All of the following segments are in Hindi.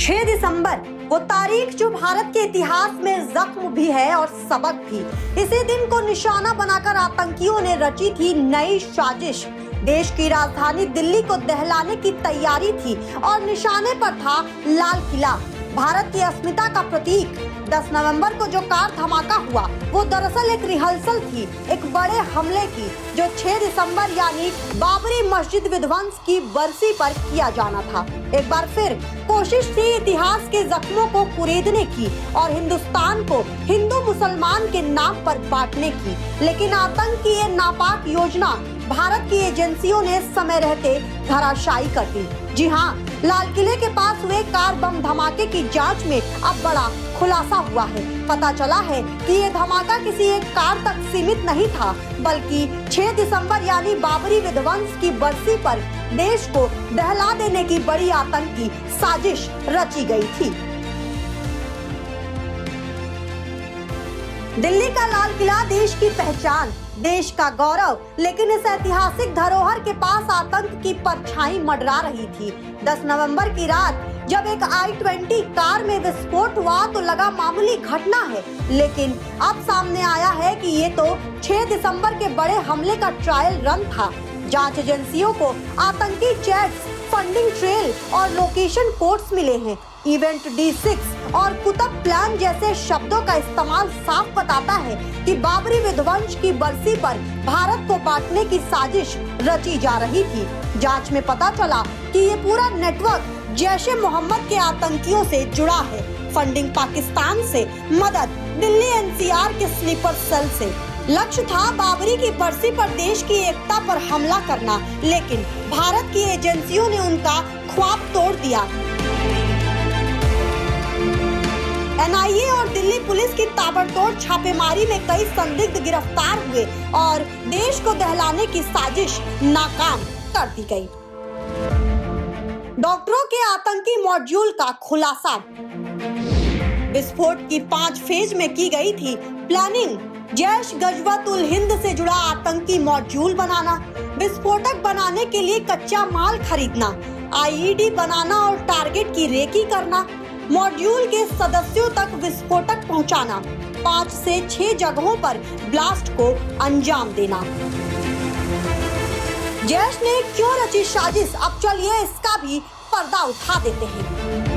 6 दिसंबर वो तारीख जो भारत के इतिहास में जख्म भी है और सबक भी। इसी दिन को निशाना बनाकर आतंकियों ने रची थी नई साजिश। देश की राजधानी दिल्ली को दहलाने की तैयारी थी और निशाने पर था लाल किला, भारत की अस्मिता का प्रतीक। 10 नवंबर को जो कार धमाका हुआ वो दरअसल एक रिहर्सल थी, एक बड़े हमले की, जो 6 दिसंबर यानी बाबरी मस्जिद विध्वंस की बरसी पर किया जाना था। एक बार फिर कोशिश थी इतिहास के जख्मों को कुरेदने की और हिंदुस्तान को हिंदू मुसलमान के नाम पर बांटने की। लेकिन आतंक की ये नापाक योजना भारत की एजेंसियों ने समय रहते धराशायी कर दी। जी हाँ, लाल किले के पास हुए कार बम धमाके की जांच में अब बड़ा खुलासा हुआ है। पता चला है कि ये धमाका किसी एक कार तक सीमित नहीं था, बल्कि 6 दिसंबर यानी बाबरी विध्वंस की बरसी पर देश को दहला देने की बड़ी आतंकी साजिश रची गई थी। दिल्ली का लाल किला देश की पहचान, देश का गौरव, लेकिन इस ऐतिहासिक धरोहर के पास आतंक की परछाई मंडरा रही थी। 10 नवंबर की रात जब एक I-20 कार में विस्फोट हुआ तो लगा मामूली घटना है, लेकिन अब सामने आया है कि ये तो 6 दिसंबर के बड़े हमले का ट्रायल रन था। जांच एजेंसियों को आतंकी चैट्स, फंडिंग ट्रेल और लोकेशन कोड्स मिले हैं। इवेंट D6 और कुतुब प्लान जैसे शब्दों का इस्तेमाल साफ बताता है कि बाबरी विध्वंस की बरसी पर भारत को बांटने की साजिश रची जा रही थी। जांच में पता चला कि ये पूरा नेटवर्क जैश-ए-मोहम्मद के आतंकियों से जुड़ा है। फंडिंग पाकिस्तान से, मदद दिल्ली NCR के स्लीपर सेल से। लक्ष्य था बाबरी की बरसी पर देश की एकता पर हमला करना, लेकिन भारत की एजेंसियों ने उनका ख्वाब तोड़ दिया। NIA और दिल्ली पुलिस की ताबड़तोड़ छापेमारी में कई संदिग्ध गिरफ्तार हुए और देश को दहलाने की साजिश नाकाम कर दी गई। डॉक्टरों के आतंकी मॉड्यूल का खुलासा। विस्फोट की 5 फेज में की गई थी प्लानिंग। जैश गजवत-उल हिंद से जुड़ा आतंकी मॉड्यूल बनाना, विस्फोटक बनाने के लिए कच्चा माल खरीदना, IED बनाना और टारगेट की रेकी करना, मॉड्यूल के सदस्यों तक विस्फोटक पहुंचाना, 5 से 6 जगहों पर ब्लास्ट को अंजाम देना। जैश ने क्यों रची साजिश, अब चलिए इसका भी पर्दा उठा देते हैं।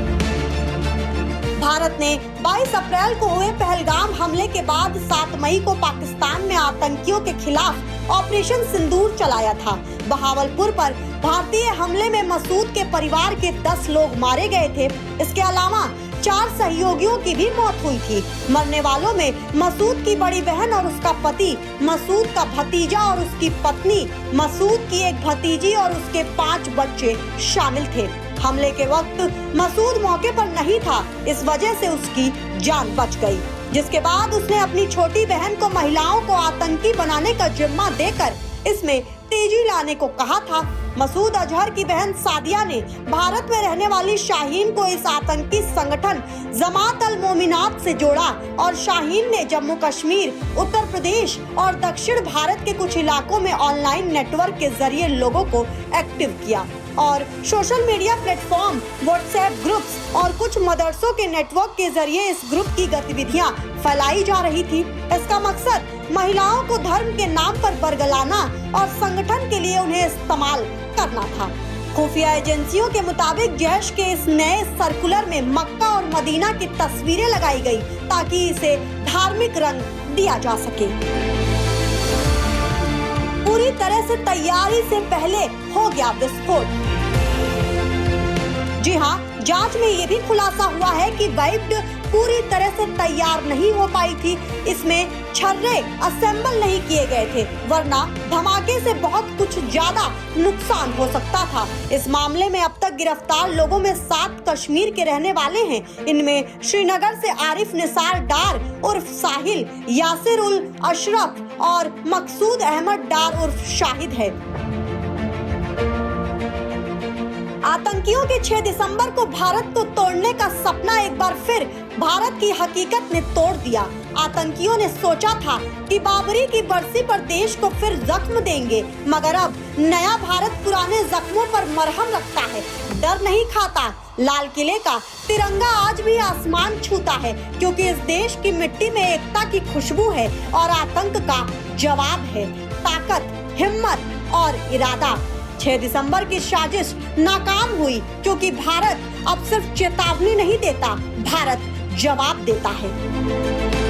भारत ने 22 अप्रैल को हुए पहलगाम हमले के बाद 7 मई को पाकिस्तान में आतंकियों के खिलाफ ऑपरेशन सिंदूर चलाया था। बहावलपुर पर भारतीय हमले में मसूद के परिवार के 10 लोग मारे गए थे। इसके अलावा 4 सहयोगियों की भी मौत हुई थी। मरने वालों में मसूद की बड़ी बहन और उसका पति, मसूद का भतीजा और उसकी पत्नी, मसूद की एक भतीजी और उसके 5 बच्चे शामिल थे। हमले के वक्त मसूद मौके पर नहीं था, इस वजह से उसकी जान बच गई, जिसके बाद उसने अपनी छोटी बहन को महिलाओं को आतंकी बनाने का जिम्मा देकर इसमें तेजी लाने को कहा था। मसूद अजहर की बहन सादिया ने भारत में रहने वाली शाहीन को इस आतंकी संगठन जमात-अल-मोमिनात से जोड़ा और शाहीन ने जम्मू कश्मीर, उत्तर प्रदेश और दक्षिण भारत के कुछ इलाकों में ऑनलाइन नेटवर्क के जरिए लोगों को एक्टिव किया और social media platform, WhatsApp groups और कुछ मदरसों के नेटवर्क के जरिए इस ग्रुप की गतिविधियां फैलाई जा रही थी। इसका मकसद महिलाओं को धर्म के नाम पर बरगलाना और संगठन के लिए उन्हें इस्तेमाल करना था। खुफिया एजेंसियों के मुताबिक जैश के इस नए सर्कुलर में मक्का और मदीना की तस्वीरें लगाई गई ताकि इसे धार्मिक रंग दिया जा सके। पूरी तरह से तैयारी से पहले हो गया विस्फोट। जी हाँ, जांच में ये भी खुलासा हुआ है कि वाइप्ड पूरी तरह से तैयार नहीं हो पाई थी। इसमें छर्रे असेंबल नहीं किए गए थे, वरना धमाके से बहुत कुछ ज्यादा नुकसान हो सकता था। इस मामले में अब तक गिरफ्तार लोगों में 7 कश्मीर के रहने वाले हैं। इनमें श्रीनगर से आरिफ निसार डार उर्फ साहिल, यासिर उल अशरफ और मकसूद अहमद डार उर्फ शाहिद है। आतंकियों के 6 दिसंबर को भारत को तोड़ने का सपना एक बार फिर भारत की हकीकत ने तोड़ दिया। आतंकियों ने सोचा था कि बाबरी की बरसी पर देश को फिर जख्म देंगे, मगर अब नया भारत पुरानी पुराने जख्मों पर मरहम रखता है, डर नहीं खाता। लाल किले का तिरंगा आज भी आसमान छूता है, क्योंकि इस देश की मिट्टी में एकता की खुशबू है और आतंक का जवाब है ताकत, हिम्मत और इरादा। 6 दिसंबर की साजिश नाकाम हुई, क्योंकि भारत अब सिर्फ चेतावनी नहीं देता, भारत जवाब देता है।